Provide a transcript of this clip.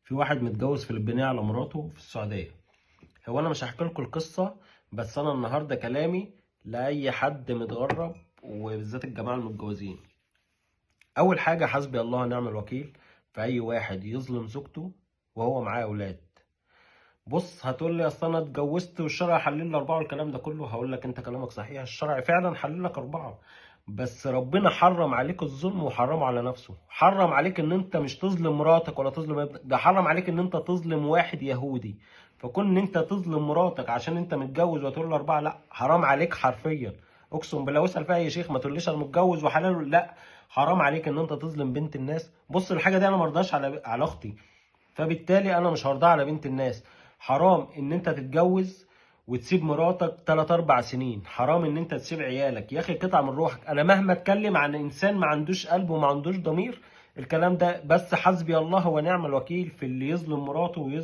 في واحد متجوز فلبينية على مراته في السعودية. هو انا مش هحكي لكم القصة، بس انا النهاردة كلامي لأي حد متغرب وبالذات الجماعة المتجوزين. اول حاجة حسبي الله ونعم الوكيل في اي واحد يظلم زوجته وهو معاه اولاد. بص، هتقول لي اصل انا اتجوزت والشرع حلل لي 4 والكلام ده كله. هقول لك انت كلامك صحيح، الشرع فعلا حلل لك 4، بس ربنا حرم عليك الظلم وحرمه على نفسه. حرم عليك ان انت مش تظلم مراتك ولا تظلم ابنك، ده حرم عليك ان انت تظلم واحد يهودي. فكون ان انت تظلم مراتك عشان انت متجوز وتقول له 4، لا، حرام عليك حرفيا. اقسم بالله، واسال فيها اي شيخ، ما تقوليش انا متجوز وحلال، لا، حرام عليك ان انت تظلم بنت الناس. بص، الحاجه دي انا مرضاش على اختي، فبالتالي انا مش هرضاها على بنت الناس. حرام ان انت تتجوز وتسيب مراتك 3 4 سنين، حرام ان انت تسيب عيالك. يا اخي قطعه من روحك. انا مهما اتكلم عن انسان ما عندوش قلب وما عندوش ضمير، الكلام ده بس حسبي الله ونعم الوكيل في اللي يظلم مراته ويظلم